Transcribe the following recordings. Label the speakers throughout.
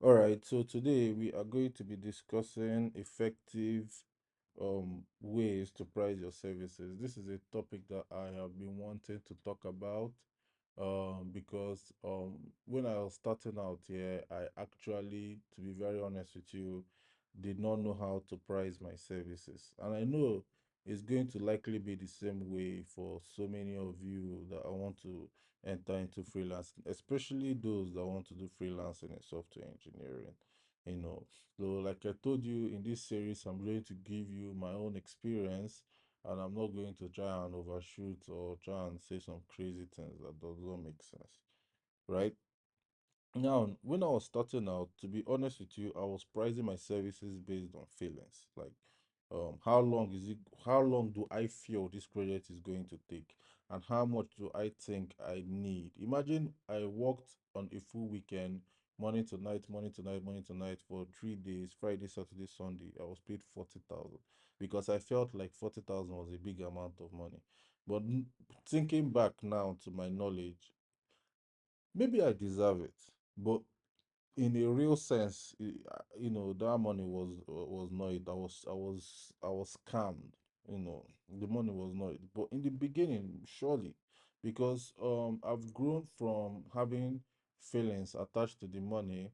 Speaker 1: All right, so today we are going to be discussing effective ways to price your services. This is a topic that I have been wanting to talk about because when I was starting out here, I actually, to be very honest with you, did not know how to price my services. And I know it's going to likely be the same way for so many of you that I want to enter into freelancing, especially those that want to do freelancing in software engineering. You know, so like I told you in this series, I'm going to give you my own experience, and I'm not going to try and overshoot or try and say some crazy things that does not make sense, right? Now, when I was starting out, to be honest with you, I was pricing my services based on feelings. Like, how long is it? How long do I feel this project is going to take, and how much do I think I need? Imagine I worked on a full weekend, morning to night, morning to night, morning to night for 3 days, Friday, Saturday, Sunday. I was paid 40,000 because I felt like 40,000 was a big amount of money. But thinking back now to my knowledge, maybe I deserve it, but in a real sense, that money was not it. I was scammed. The money was not it. But in the beginning, surely, because I've grown from having feelings attached to the money.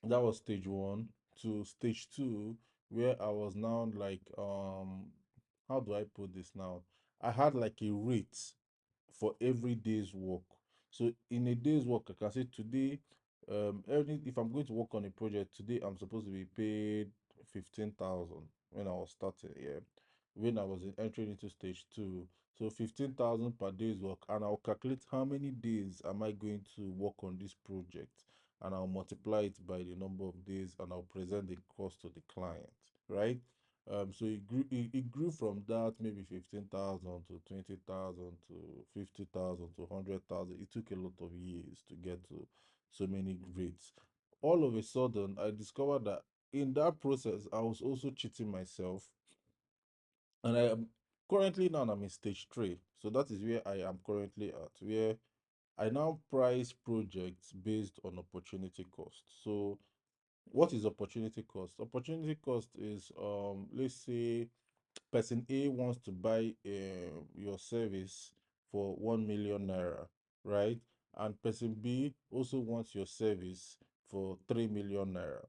Speaker 1: That was stage one. To stage two, where I was now like, how do I put this now? I had like a rate for every day's work. So in a day's work, I can say today, if I'm going to work on a project today, I'm supposed to be paid 15,000 when I was starting here. When I was entering into stage two, so 15,000 per day's work, and I'll calculate how many days am I going to work on this project, and I'll multiply it by the number of days, and I'll present the cost to the client, right? So it grew from that, maybe 15,000 to 20,000 to 50,000 to 100,000. It took a lot of years to get to so many grades. All of a sudden, I discovered that in that process, I was also cheating myself. And I am currently, now I'm in stage three. So that is where I am currently at, where I now price projects based on opportunity cost. So what is opportunity cost? Opportunity cost is, let's say person A wants to buy your service for 1 million naira, right? And person B also wants your service for 3 million naira.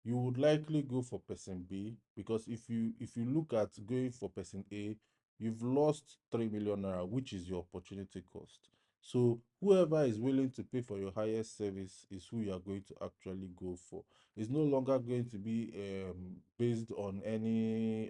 Speaker 1: You would likely go for person B, because if you look at going for person A, you've lost 3 million naira, which is your opportunity cost. So whoever is willing to pay for your highest service is who you are going to actually go for. It's no longer going to be based on any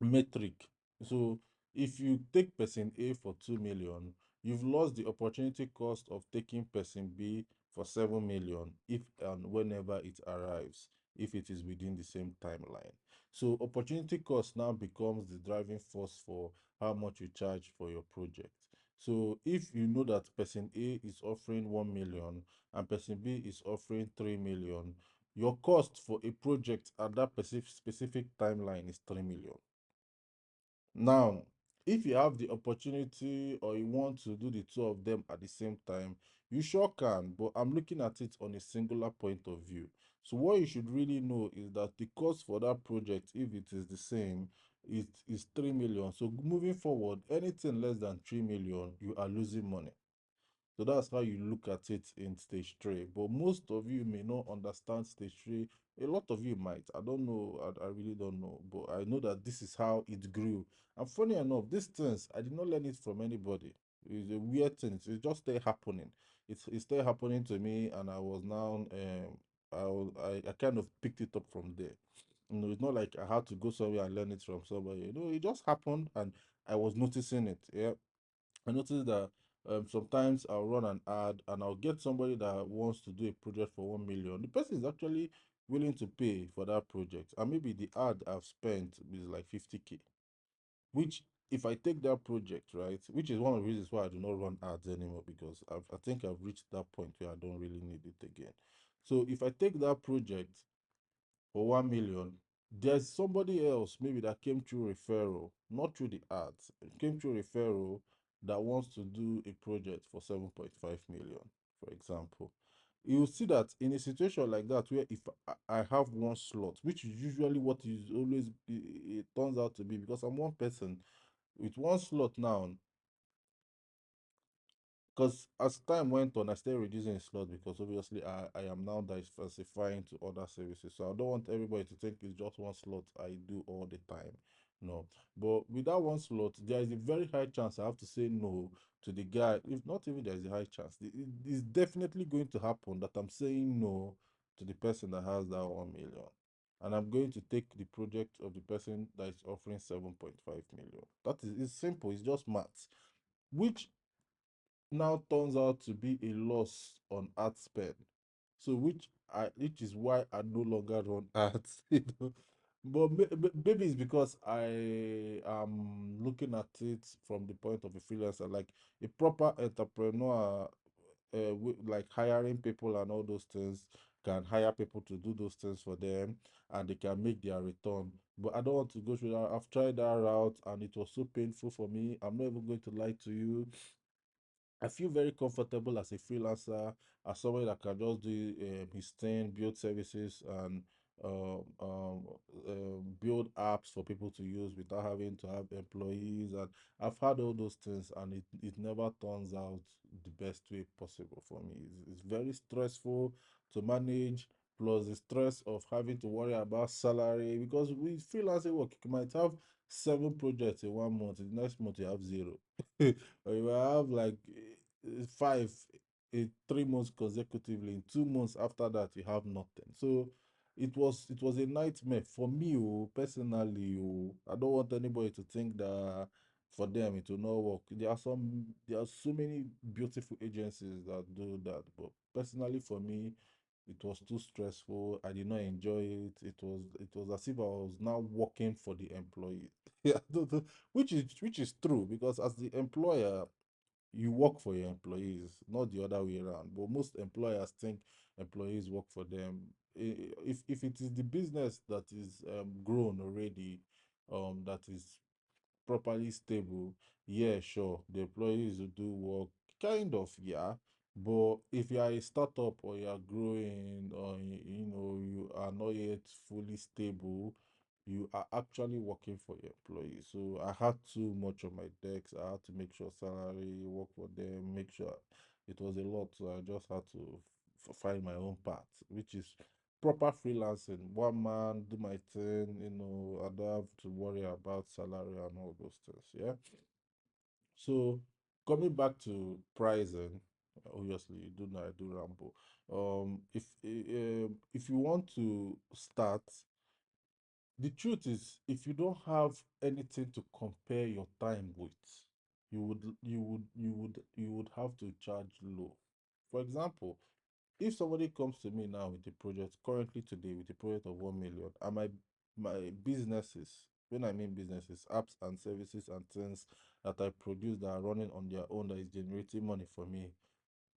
Speaker 1: metric. So if you take person A for 2 million, you've lost the opportunity cost of taking person B for 7 million if and whenever it arrives, if it is within the same timeline. So opportunity cost now becomes the driving force for how much you charge for your project. So if you know that person A is offering 1 million and person B is offering 3 million, your cost for a project at that specific timeline is 3 million. Now, if you have the opportunity or you want to do the two of them at the same time, you sure can, but I'm looking at it on a singular point of view. So what you should really know is that the cost for that project, if it is the same, it is 3 million. So moving forward, anything less than 3 million, you are losing money. So that's how you look at it in stage three. But most of you may not understand stage three. A lot of you might. I don't know. I really don't know. But I know that this is how it grew. And funny enough, these things, I did not learn it from anybody. It's a weird thing. It just started happening. It started happening to me, and I was now, I kind of picked it up from there. It's not like I had to go somewhere and learn it from somebody. It just happened, and I was noticing it. Yeah. I noticed that sometimes I'll run an ad and I'll get somebody that wants to do a project for 1 million. The person is actually willing to pay for that project, and maybe the ad I've spent is like 50K, which if I take that project, right, which is one of the reasons why I do not run ads anymore, because I think I've reached that point where I don't really need it again. So if I take that project for 1 million, there's somebody else maybe that came through referral, not through the ads, came through referral, that wants to do a project for 7.5 million, for example. you see that in a situation like that, where if I have one slot, which is usually what is always it turns out to be, because I'm one person with one slot now. Because as time went on, I started reducing slot because obviously I am now diversifying to other services. So I don't want everybody to think it's just one slot I do all the time. No. But with that one slot, there is a very high chance I have to say no to the guy. If not even there is a high chance, it is definitely going to happen that I'm saying no to the person that has that 1 million. And I'm going to take the project of the person that is offering 7.5 million. That is, it's simple, it's just maths. Which now turns out to be a loss on ad spend. So which is why I no longer run ads, you know. But maybe it's because I am looking at it from the point of a freelancer, like a proper entrepreneur, like hiring people and all those things, can hire people to do those things for them, and they can make their return. But I don't want to go through that. I've tried that route and it was so painful for me. I'm not even going to lie to you. I feel very comfortable as a freelancer, as somebody that can just do his thing, build services, and um, um, build apps for people to use without having to have employees. And I've had all those things, and it never turns out the best way possible for me. It's very stressful to manage, plus the stress of having to worry about salary. Because with freelancing work, you might have 7 projects in 1 month, the next month you have zero. Or you will have like five in 3 months consecutively. In 2 months after that, you have nothing. So it was a nightmare for me, oh, personally. Oh, I don't want anybody to think that for them it will not work. There are so many beautiful agencies that do that, but personally for me, it was too stressful. I did not enjoy it. It was as if I was now working for the employee. Yeah, which is true, because as the employer, you work for your employees, not the other way around. But most employers think employees work for them. If it is the business that is grown already, that is properly stable, yeah, sure, the employees will do work, kind of, yeah. But if you are a startup or you are growing, or you are not yet fully stable, you are actually working for your employees. So I had too much on my decks. I had to make sure salary, work for them, make sure it was a lot. So I just had to find my own path, which is proper freelancing. One man, do my thing, I don't have to worry about salary and all those things. Yeah. So coming back to pricing, obviously you do know I do ramble. If you want to start, the truth is, if you don't have anything to compare your time with, you would have to charge low. For example, if somebody comes to me now with a project currently today with a project of 1 million, and my businesses, when I mean businesses, apps and services and things that I produce that are running on their own, that is generating money for me,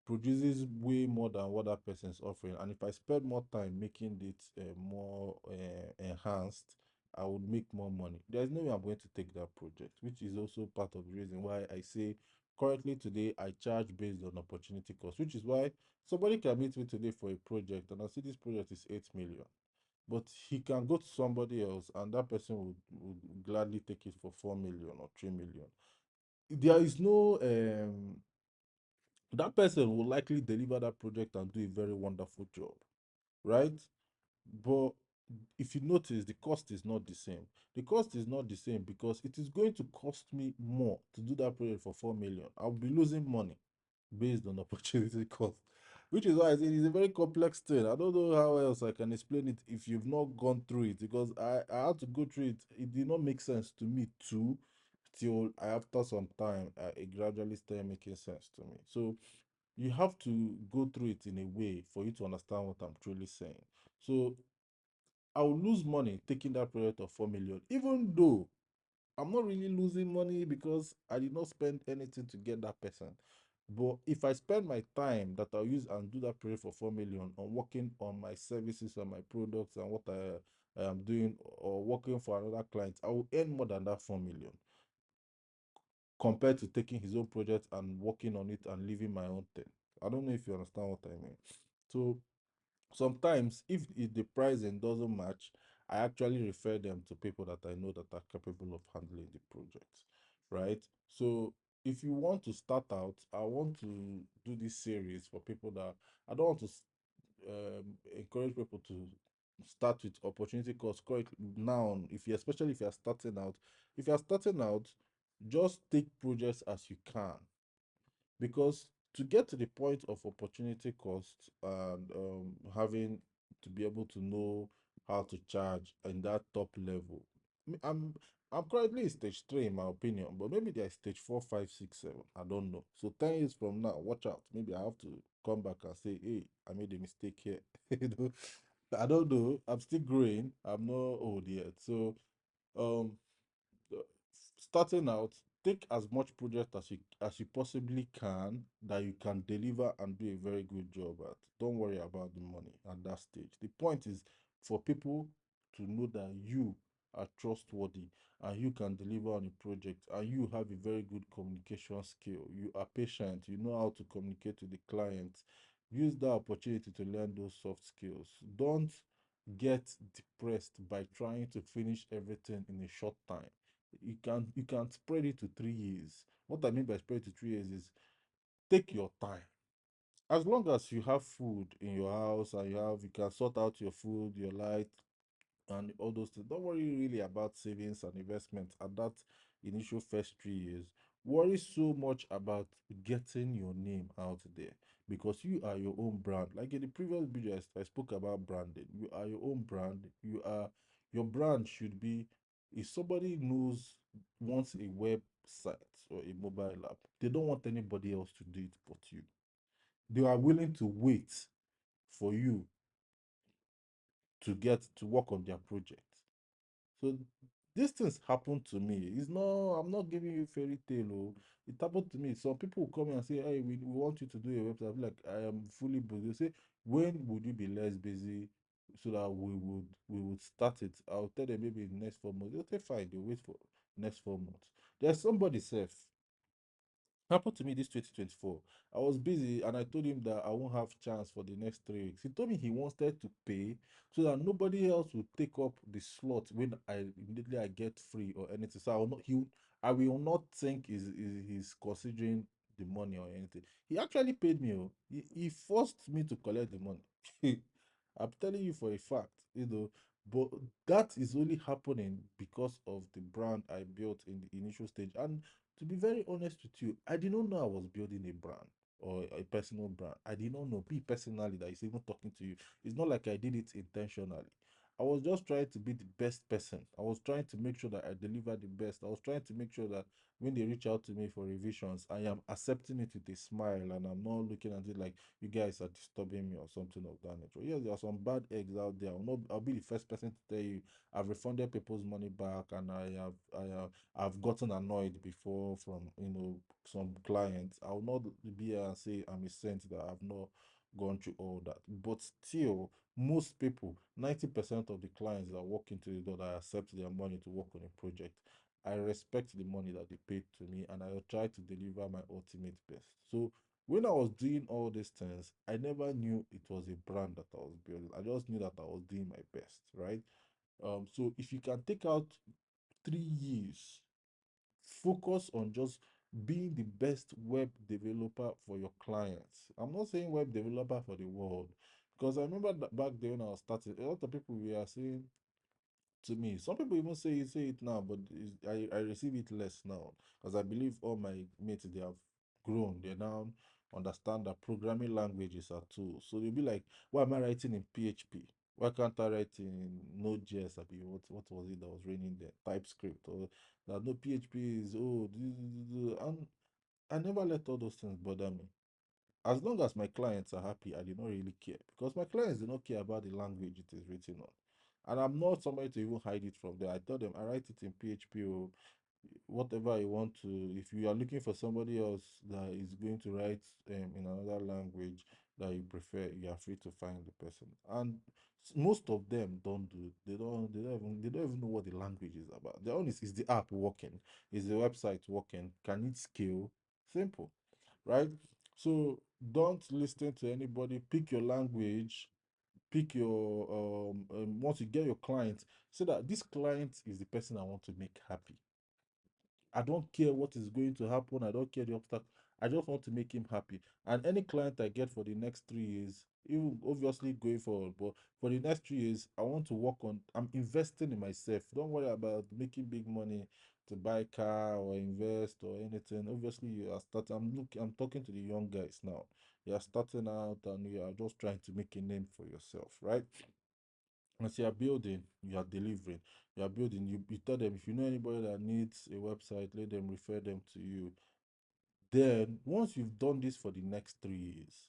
Speaker 1: produces way more than what that person is offering. And if I spend more time making it more enhanced, I would make more money. There's no way I'm going to take that project, which is also part of the reason why I say currently today I charge based on opportunity cost, which is why somebody can meet me today for a project and I see this project is 8 million. But he can go to somebody else and that person would gladly take it for 4 million or 3 million. There is no that person will likely deliver that project and do a very wonderful job, right? But if you notice, the cost is not the same. The cost is not the same because it is going to cost me more to do that project for 4 million. I'll be losing money based on opportunity cost, which is why I say it is a very complex thing. I don't know how else I can explain it if you've not gone through it, because I had to go through it. It did not make sense to me too, till after some time, it gradually started making sense to me. So you have to go through it in a way for you to understand what I'm truly saying. So I will lose money taking that project of 4 million, even though I'm not really losing money because I did not spend anything to get that person. But if I spend my time that I'll use and do that project for 4 million on working on my services and my products and what I am doing, or working for another client, I will earn more than that 4 million compared to taking his own project and working on it and leaving my own thing. I don't know if you understand what I mean. So sometimes if the pricing doesn't match, I actually refer them to people that I know that are capable of handling the project, right? So if you want to start out, I want to do this series for people that I don't want to encourage people to start with opportunity cost correct now. If you, especially if you're starting out, if you're starting out, just take projects as you can, because to get to the point of opportunity cost and having to be able to know how to charge in that top level, I'm currently in stage 3 in my opinion, but maybe there's stage 4, 5, 6, 7. I don't know. So 10 years from now, watch out. Maybe I have to come back and say, hey, I made a mistake here. You know, I don't know. I'm still growing. I'm not old yet. So um uh, starting out, take as much project as you possibly can that you can deliver and do a very good job at. Don't worry about the money at that stage. The point is for people to know that you are trustworthy and you can deliver on a project and you have a very good communication skill. You are patient, you know how to communicate with the client. Use that opportunity to learn those soft skills. Don't get depressed by trying to finish everything in a short time. You can spread it to 3 years. What I mean by spread it to 3 years is take your time. As long as you have food in your house and you can sort out your food, your light, and all those things. Don't worry really about savings and investments at that initial first 3 years. Worry so much about getting your name out there, because you are your own brand. Like in the previous video, I spoke about branding. You are your own brand. Your brand should be, if somebody knows wants a website or a mobile app, they don't want anybody else to do it but you. They are willing to wait for you to get to work on their project. So these things happen to me. It's not, I'm not giving you fairy tale. Oh. It happened to me. Some people will come and say, hey, we want you to do a website. I'll be like, I am fully busy. They say, when would you be less busy so that we would start it? I'll tell them maybe in the next 4 months. They'll say, fine, they'll wait for next 4 months. There's somebody safe happened to me this 2024. I was busy and I told him that I won't have chance for the next 3 weeks. He told me he wanted to pay so that nobody else would take up the slot when I immediately I get free or anything. So I will not think he's considering the money or anything. He actually paid me. Oh. He forced me to collect the money. I'm telling you for a fact, but that is only happening because of the brand I built in the initial stage. And to be very honest with you, I did not know I was building a brand or a personal brand. I did not know, me personally, that is even talking to you. It's not like I did it intentionally. I was just trying to be the best person. I was trying to make sure that I deliver the best. I was trying to make sure that when they reach out to me for revisions, I am accepting it with a smile and I'm not looking at it like you guys are disturbing me or something of that nature. Yes, there are some bad eggs out there. I'll be the first person to tell you I've refunded people's money back and I've gotten annoyed before from some clients. I will not be here and say I'm a saint that I've not gone through all that. But still, most people, 90% of the clients that walk into the door that accept their money to work on a project, I respect the money that they paid to me and I will try to deliver my ultimate best. So when I was doing all these things, I never knew it was a brand that I was building. I just knew that I was doing my best, right? So if you can take out 3 years, focus on just being the best web developer for your clients. I'm not saying web developer for the world, because I remember that back then when I was starting, a lot of people were saying to me. Some people even say it now, but I receive it less now because I believe all my mates they have grown. They now understand that programming languages are tools. So they'll be like, "Why am I writing in PHP? Why can't I write in Node.js? I mean, what was it that was raining there? TypeScript or that no PHP is and I never let all those things bother me. As long as my clients are happy, I do not really care because my clients do not care about the language it is written on. And I'm not somebody to even hide it from them. I tell them I write it in PHP or whatever you want to. If you are looking for somebody else that is going to write in another language that you prefer, you are free to find the person. And most of them don't do. They don't even know what the language is about. The only is the app working? Is the website working? Can it scale? Simple, right? So don't listen to anybody. Pick your language. Pick your once you get your client, so that this client is the person I want to make happy. I don't care what is going to happen. I don't care the obstacle. I just want to make him happy. And any client I get for the next 3 years, even obviously going forward, but for the next 3 years, I want to work on. I'm investing in myself. Don't worry about making big money to buy car or invest or anything. Obviously, you are starting. I'm talking to the young guys now. You are starting out and you are just trying to make a name for yourself, right? As you are building, you are delivering. You are building. You tell them if you know anybody that needs a website, let them refer them to you. Then, once you've done this for the next 3 years,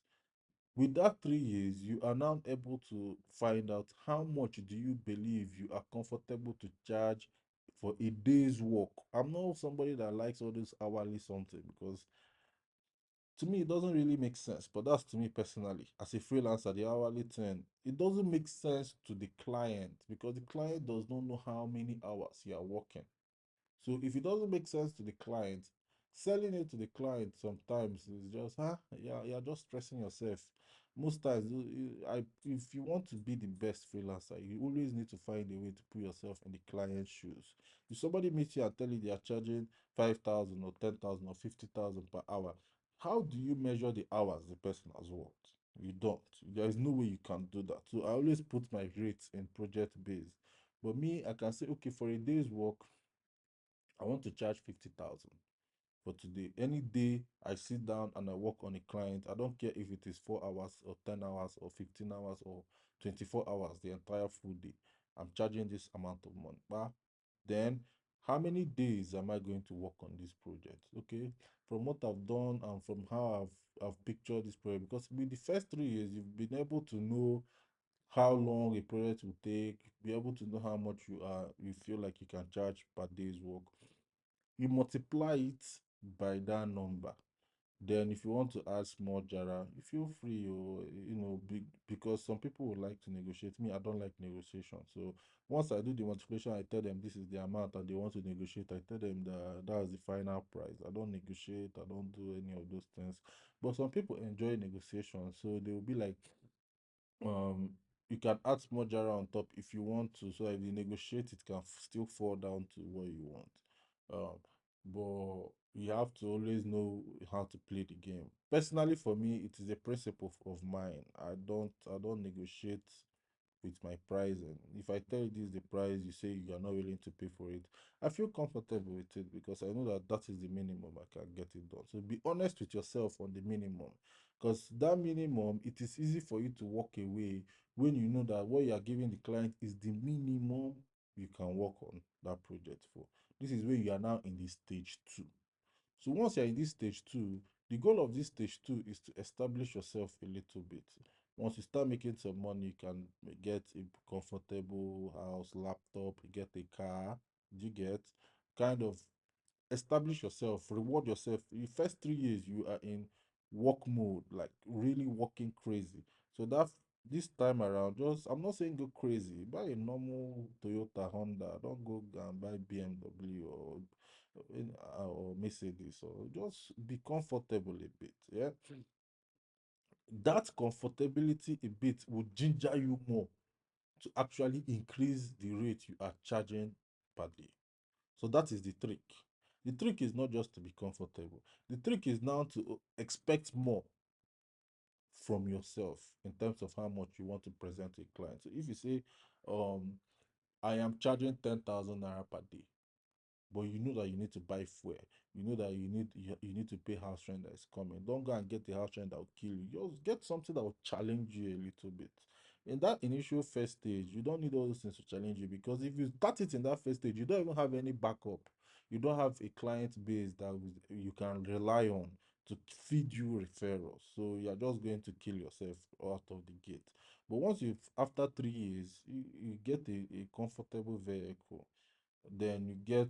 Speaker 1: with that 3 years, you are now able to find out how much do you believe you are comfortable to charge for a day's work. I'm not somebody that likes all this hourly something because to me it doesn't really make sense, but that's to me personally as a freelancer. The hourly thing, it doesn't make sense to the client because the client does not know how many hours you are working. So if it doesn't make sense to the client, selling it to the client sometimes is just, yeah, you're just stressing yourself. Most times, if you want to be the best freelancer, you always need to find a way to put yourself in the client's shoes. If somebody meets you and tell you they are charging 5,000 or 10,000 or 50,000 per hour, how do you measure the hours the person has worked? You don't. There is no way you can do that. So I always put my rates in project based. But me, I can say, okay, for a day's work, I want to charge 50,000 for today. Any day I sit down and I work on a client, I don't care if it is 4 hours or 10 hours or 15 hours or 24 hours, the entire full day. I'm charging this amount of money. But then, how many days am I going to work on this project? Okay, from what I've done and from how I've pictured this project, because with the first 3 years, you've been able to know how long a project will take, be able to know how much you feel like you can charge per day's work. You multiply it by that number. Then if you want to add small jara, you feel free, or because some people would like to negotiate. Me, I don't like negotiation. So once I do the multiplication, I tell them this is the amount and they want to negotiate. I tell them that that's the final price. I don't negotiate, I don't do any of those things. But some people enjoy negotiation, so they will be like, um you can add small jara on top if you want to, so if you negotiate it can still fall down to what you want. But you have to always know how to play the game. Personally, for me, it is a principle of mine. I don't negotiate with my pricing. If I tell you this is the price, you say you are not willing to pay for it, I feel comfortable with it because I know that that is the minimum I can get it done. So be honest with yourself on the minimum, because that minimum, it is easy for you to walk away when you know that what you are giving the client is the minimum you can work on that project for. This is where you are now in the stage two. So once you're in this stage two, the goal of this stage two is to establish yourself a little bit. Once you start making some money, you can get a comfortable house, laptop, get a car. You get kind of establish yourself, reward yourself. The first 3 years you are in work mode, like really working crazy. So that this time around, just I'm not saying go crazy. Buy a normal Toyota, Honda. Don't go and buy BMW or Mercedes. Or just be comfortable a bit. Yeah, that comfortability a bit will ginger you more to actually increase the rate you are charging per day. So that is the trick. The trick is not just to be comfortable. The trick is now to expect more from yourself in terms of how much you want to present to a client. So if you say, um, I am charging 10,000 naira per day, but you know that you need to buy fuel, you know that you need to pay house rent that is coming. Don't go and get the house rent that will kill you. Just get something that will challenge you a little bit. In that initial first stage, you don't need all those things to challenge you, because if you start it in that first stage, you don't even have any backup. You don't have a client base you can rely on to feed you referrals. So you're just going to kill yourself out of the gate. But once you've after 3 years, you get a comfortable vehicle, then you get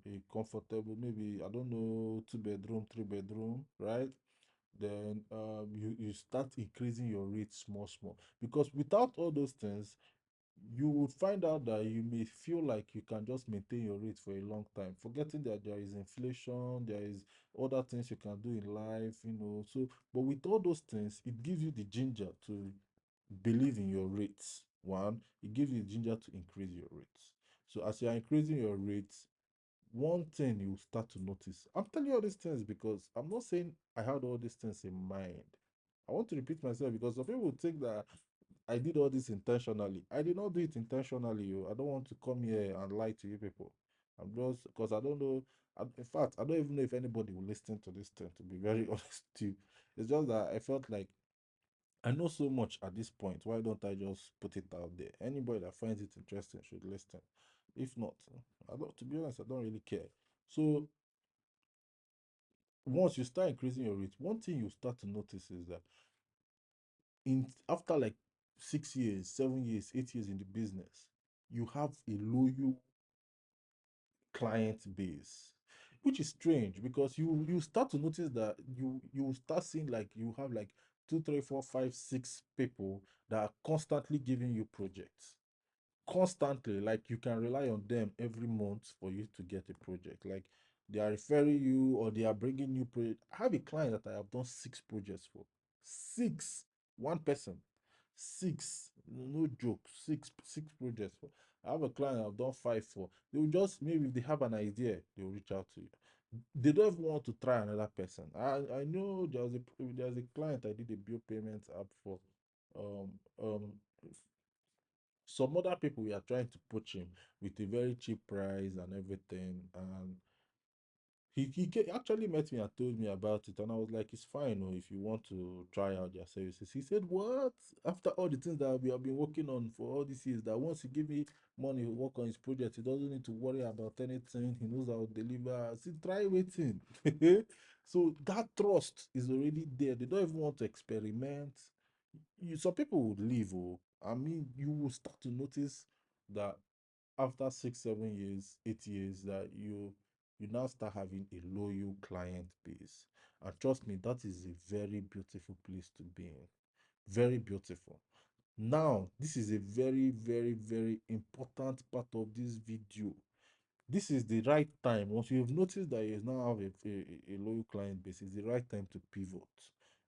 Speaker 1: a comfortable, maybe I don't know, 2 bedroom, 3 bedroom, right? Then you start increasing your rate small small, because without all those things, you would find out that you may feel like you can just maintain your rate for a long time, forgetting that there is inflation, there is other things you can do in life, So, but with all those things, it gives you the ginger to believe in your rates. One, it gives you the ginger to increase your rates. So, as you are increasing your rates, one thing you start to notice. I'm telling you all these things because I'm not saying I had all these things in mind. I want to repeat myself because some people think that I did all this intentionally. I did not do it intentionally. I don't want to come here and lie to you people. I'm just because I don't know. In fact, I don't even know if anybody will listen to this thing, to be very honest with you. It's just that I felt like I know so much at this point. Why don't I just put it out there? Anybody that finds it interesting should listen. If not, I don't, to be honest, I don't really care. So once you start increasing your rate, one thing you start to notice is that in after like 6 years, 7 years, 8 years in the business, you have a loyal client base, which is strange because you start to notice that you start seeing like you have like two, three, four, five, six people that are constantly giving you projects constantly. Like you can rely on them every month for you to get a project. Like they are referring you or they are bringing you project. I have a client that I have done six projects for. Six, one person, six, no joke, six projects for. I have a client I've done five for. They will just, maybe if they have an idea, they will reach out to you. They don't even want to try another person. I know there's a client I did a bill payment app for. Um um some other people were trying to poach him with a very cheap price and everything. And actually met me and told me about it. And I was like, it's fine, oh, if you want to try out their services. He said, what? After all the things that we have been working on for all these years, that once he give me money to work on his project, he doesn't need to worry about anything. He knows how to deliver. I said, try waiting. So that trust is already there. They don't even want to experiment. Some people would leave. Oh, I mean, you will start to notice that after 6, 7 years, 8 years, that you now start having a loyal client base. And trust me, that is a very beautiful place to be in. Very beautiful. Now, this is a very, very, very important part of this video. This is the right time. Once you've noticed that you now have a loyal client base, it's the right time to pivot.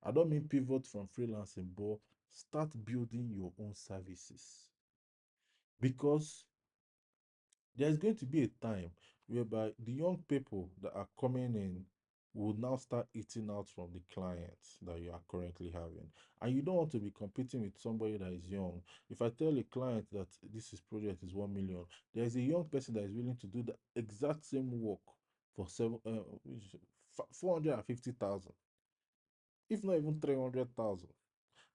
Speaker 1: I don't mean pivot from freelancing, but start building your own services. Because there's going to be a time whereby the young people that are coming in will now start eating out from the clients that you are currently having. And you don't want to be competing with somebody that is young. If I tell a client that this is project is 1 million, there's a young person that is willing to do the exact same work for 450,000, if not even 300,000.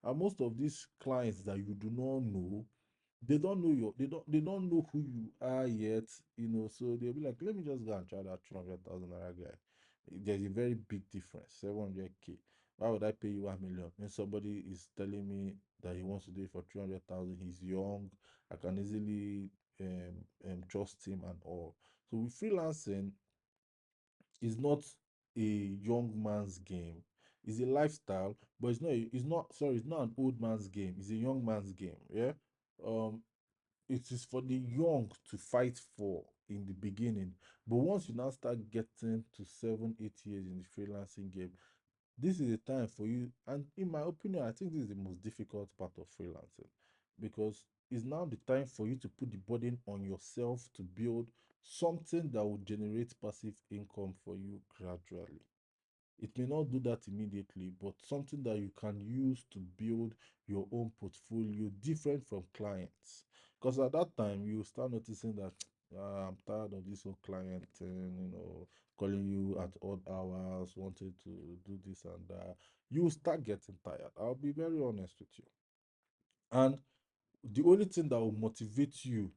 Speaker 1: And most of these clients that you do not know, they don't know who you are yet, so they'll be like, let me just go and try that 300,000 naira guy. There's a very big difference. 700K. Why would I pay you 1 million when somebody is telling me that he wants to do it for 300,000? He's young, I can easily trust him and all. So with freelancing, is not a young man's game. It's a lifestyle, but it's not an old man's game. It's a young man's game. Yeah. Um, it is for the young to fight for in the beginning. But once you now start getting to 7, 8 years in the freelancing game, this is a time for you. And in my opinion, I think this is the most difficult part of freelancing, because it's now the time for you to put the burden on yourself to build something that will generate passive income for you gradually. It may not do that immediately, but something that you can use to build your own portfolio different from clients. Because at that time, you start noticing that I'm tired of this whole client thing, calling you at odd hours, wanting to do this and that. You start getting tired. I'll be very honest with you. And the only thing that will motivate you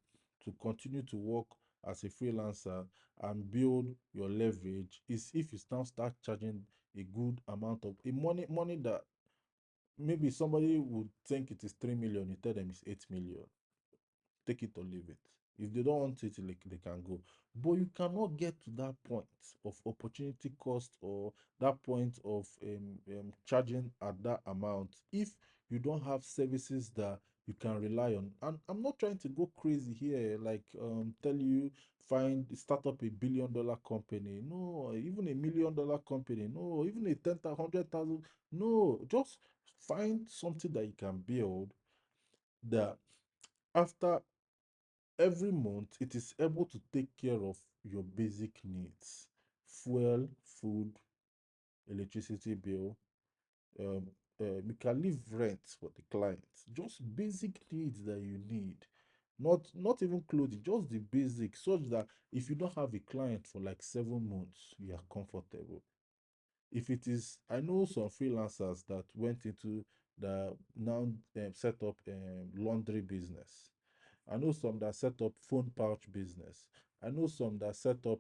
Speaker 1: to continue to work as a freelancer and build your leverage is if you now start charging a good amount of money that maybe somebody would think it is 3 million, you tell them it's 8 million. Take it or leave it. If they don't want it, they can go. But you cannot get to that point of opportunity cost, or that point of charging at that amount, if you don't have services that you can rely on. And I'm not trying to go crazy here, like tell you find start up a $1 billion company. No, even a $1 million company. No, even a 100,000. No, just find something that you can build that after every month it is able to take care of your basic needs: fuel, food, electricity bill. um, you can leave rent for the client. Just basic needs that you need. Not even clothing, just the basic, such that if you don't have a client for like 7 months, you are comfortable. If it is, I know some freelancers that went into the now set up laundry business. I know some that set up phone pouch business. I know some that set up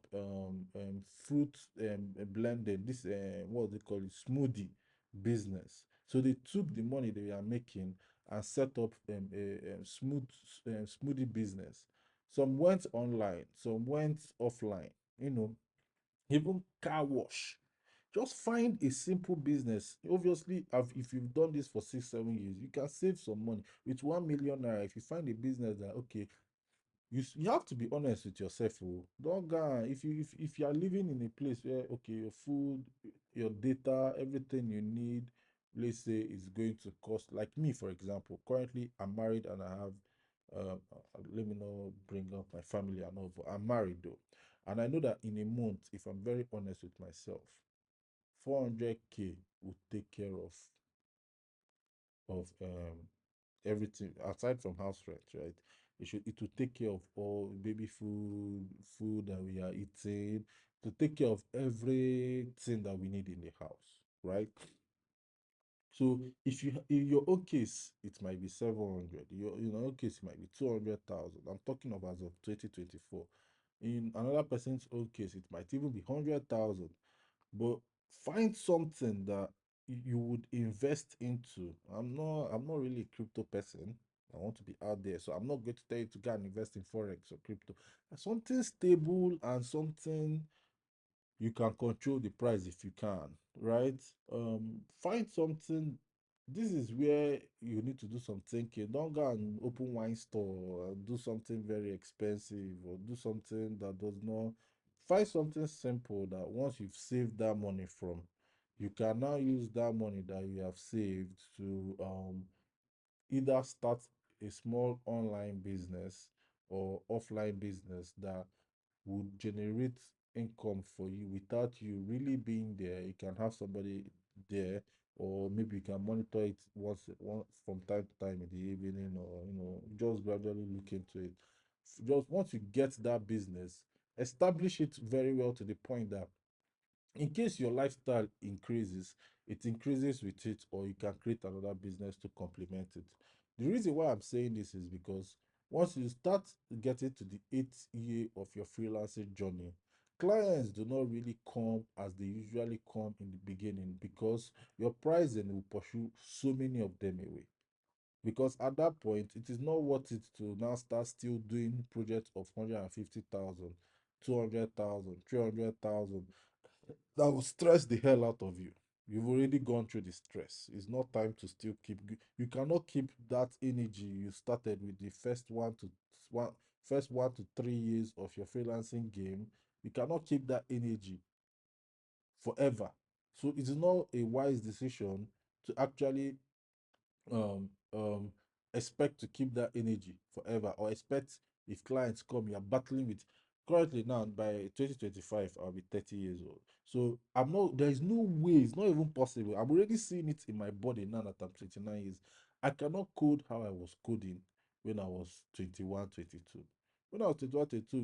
Speaker 1: fruit blending, this what they call it, smoothie business. So they took the money they are making and set up a smoothie business. Some went online, some went offline. You know, even car wash. Just find a simple business. Obviously, if you've done this for 6 7 years, you can save some money with 1 million naira. If you find a business that, okay, you have to be honest with yourself. Oh. Don't go if you are living in a place where, okay, your food, your data, everything you need, let's say, is going to cost, like me, for example. Currently I'm married and I have let me not bring up my family and all, but I'm married though. And I know that in a month, if I'm very honest with myself, 400K would take care of everything aside from house rent, right? It will take care of all baby food that we are eating, to take care of everything that we need in the house, right? So if you in your own case, it might be 700. Your own case, it might be 200,000. I'm talking of as of 2024. In another person's own case, it might even be 100,000. But find something that you would invest into. I'm not really a crypto person. I want to be out there, so I'm not going to tell you to go and invest in forex or crypto. Something stable and something you can control the price if you can, right? Find something. This is where you need to do some thinking. Don't go and open wine store and do something very expensive, or do something that does not. Find something simple that once you've saved that money from, you can now use that money that you have saved to either start a small online business or offline business that would generate income for you without you really being there. You can have somebody there, or maybe you can monitor it once from time to time in the evening, or just gradually look into it. Just once you get that business, establish it very well to the point that in case your lifestyle increases, it increases with it, or you can create another business to complement it. The reason why I'm saying this is because once you start getting to the eighth year of your freelancing journey, clients do not really come as they usually come in the beginning, because your pricing will pursue so many of them away. Because at that point, it is not worth it to now start still doing projects of 150,000, 200,000, 300,000. That will stress the hell out of you. You've already gone through the stress. It's not time to still you cannot keep that energy you started with the one first 1 to 3 years of your freelancing game. You cannot keep that energy forever. So it is not a wise decision to actually expect to keep that energy forever, or expect if clients come, you're battling with. Currently now, by 2025, I'll be 30 years old. So I'm not there is no way, it's not even possible. I'm already seeing it in my body now that I'm 29 years. I cannot code how I was coding when I was 21, 22. When I was 21, 22,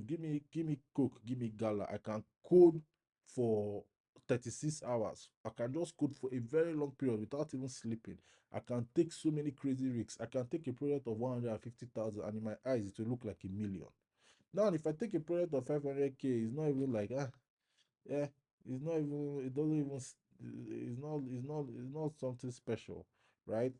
Speaker 1: give me Coke, give me Gala. I can code for 36 hours. I can just code for a very long period without even sleeping. I can take so many crazy risks. I can take a project of 150,000, and in my eyes it will look like 1 million. Now, if I take a project of 500K, it's not even like, yeah, it doesn't even, it's not something special, right?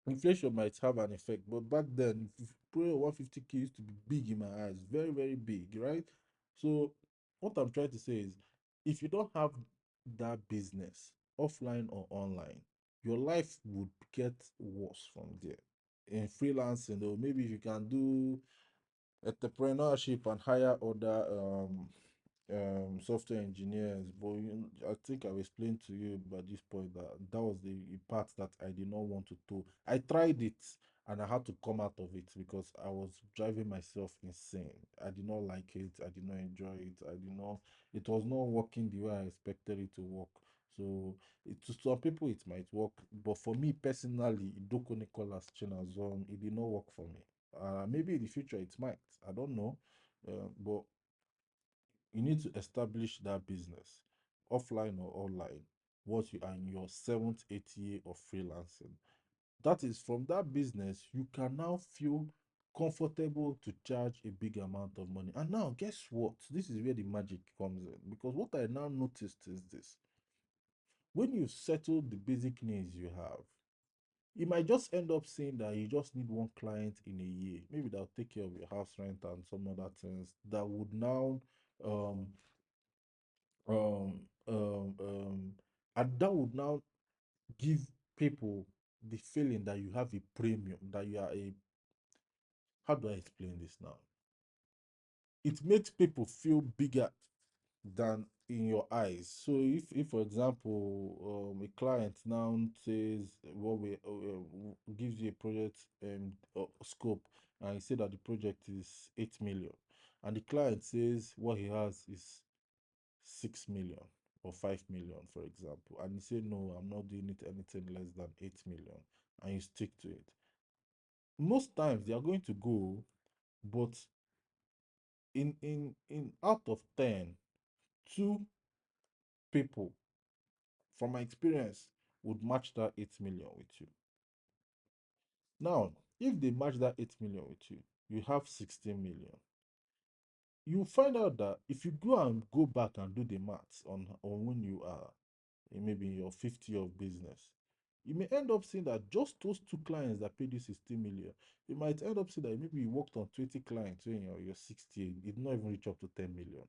Speaker 1: Inflation might have an effect, but back then, project 150K used to be big in my eyes, very, very big, right? So, what I'm trying to say is, if you don't have that business, offline or online, your life would get worse from there. in freelancing, or maybe if you can do entrepreneurship and hire other software engineers. But I think I've explained to you by this point that that was the part that I did not want to do. I tried it and I had to come out of it because I was driving myself insane. I did not like it. I did not enjoy it. I did not. It was not working the way I expected it to work. So to some people it might work, but for me personally, Idoko Nicholas Chinazon, it did not work for me. Maybe in the future it might. I don't know. But you need to establish that business, offline or online, once you are in your seventh, eighth year of freelancing. That is from that business, you can now feel comfortable to charge a big amount of money. And now, guess what? This is where the magic comes in. Because what I now noticed is this: when you settle the basic needs you have, you might just end up saying that you just need one client in a year, maybe that'll take care of your house rent and some other things that would now um um um um and that would now give people the feeling that you have a premium, that you are a, how do I explain this now? It makes people feel bigger than in your eyes. So if for example, a client now says what we gives you a project scope, and he said that the project is 8 million, and the client says what he has is 6 million or 5 million, for example, and you say no, I'm not doing it anything less than 8 million, and you stick to it, most times they are going to go, but in out of 10, two people, from my experience, would match that 8 million with you. Now, if they match that 8 million with you, you have 16 million. You find out that if you go back and do the maths on when you are maybe in your 50 of business, you may end up seeing that just those two clients that paid you 16 million, you might end up seeing that maybe you worked on 20 clients when you're 60, it did not even reach up to 10 million.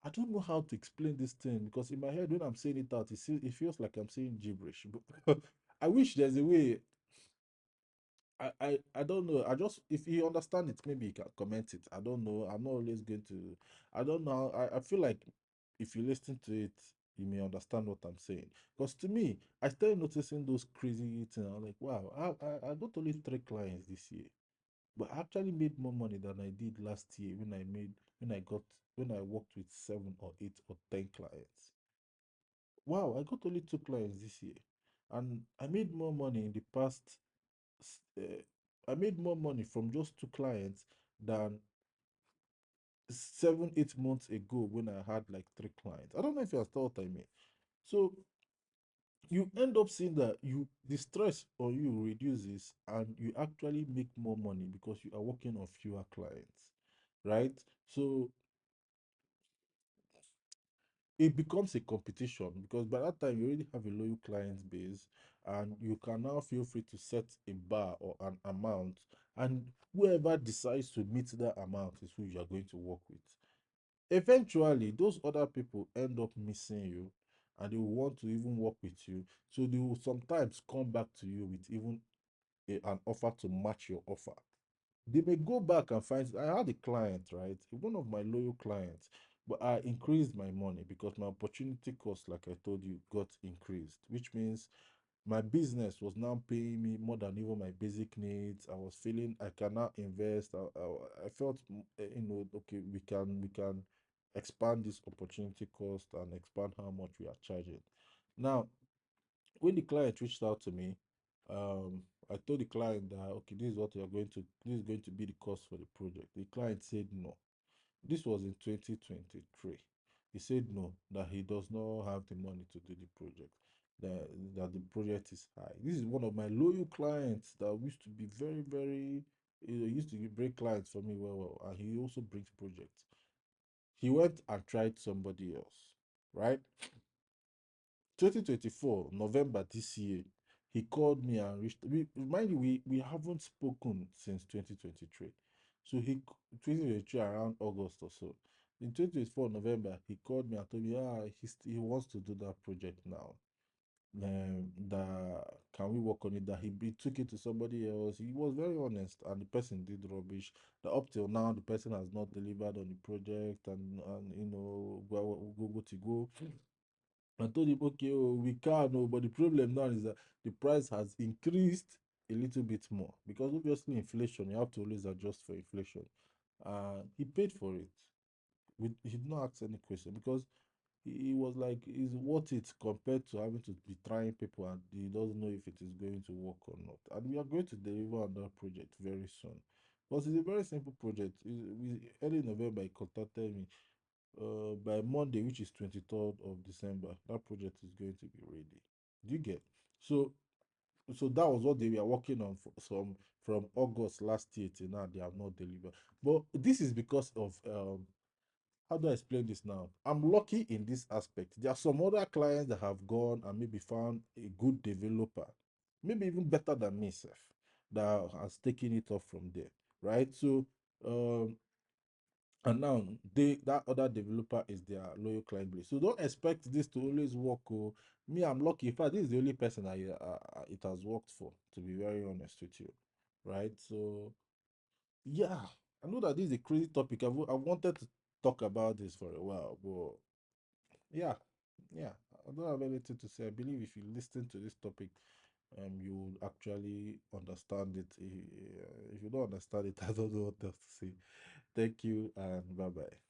Speaker 1: I don't know how to explain this thing because in my head, when I'm saying it out, it feels like I'm saying gibberish. But I wish there's a way. I don't know. I just, if you understand it, maybe you can comment it. I don't know. I'm not always going to. I don't know. I feel like if you listen to it, you may understand what I'm saying. Because to me, I started noticing those crazy things. I'm like, wow, I got only 3 clients this year, but I actually made more money than I did last year when I got when I worked with 7 or 8 or 10 clients. Wow, I got only 2 clients this year, and I made more money in the past. I made more money from just 2 clients than 7, 8 months ago when I had like 3 clients. I don't know if you understand what I mean. So you end up seeing that you the stress on you reduces and you actually make more money because you are working on fewer clients, right? So it becomes a competition because by that time you already have a loyal client base, and you can now feel free to set a bar or an amount, and whoever decides to meet that amount is who you are going to work with. Eventually those other people end up missing you, and they will want to even work with you, so they will sometimes come back to you with even an offer to match your offer. They may go back and find, I had a client, right? One of my loyal clients, but I increased my money because my opportunity cost, like I told you, got increased, which means my business was now paying me more than even my basic needs. I was feeling I can now invest. I felt, okay, we can expand this opportunity cost and expand how much we are charging. Now, when the client reached out to me, I told the client that okay, this is going to be the cost for the project. The client said no. This was in 2023. He said no, that he does not have the money to do the project, that, that the project is high. This is one of my loyal clients that used to be very, very, used to bring clients for me well, and he also brings projects. He went and tried somebody else, right? 2024 November this year, he called me and reached. Mind you, we haven't spoken since 2023. So 2023 around August or so. In 2024 November, he called me and told me, he wants to do that project now. that can we work on it, that he took it to somebody else. He was very honest, and the person did rubbish. That up till now the person has not delivered on the project, and go to go. I told him, okay, oh, we can, oh, but the problem now is that the price has increased a little bit more, because obviously inflation, you have to always adjust for inflation. He paid for it. He did not ask any question, because he was like, is worth it compared to having to be trying people and he doesn't know if it is going to work or not. And we are going to deliver on that project very soon. Because it's a very simple project. Early November, he contacted me. By Monday, which is 23rd of December, that project is going to be ready. Do you get? So so that was what they were working on for some from August last year till now. They have not delivered. But this is because of how do I explain this now? I'm lucky in this aspect. There are some other clients that have gone and maybe found a good developer, maybe even better than me, Seth, that has taken it off from there, right? So, um, and now that other developer is their loyal client base. So don't expect this to always work. Oh, me, I'm lucky. In fact, this is the only person it has worked for. To be very honest with you, right? So yeah, I know that this is a crazy topic. I've wanted to talk about this for a while, but yeah, yeah, I don't have anything to say. I believe if you listen to this topic, you will actually understand it. If you don't understand it, I don't know what else to say. Thank you and bye bye.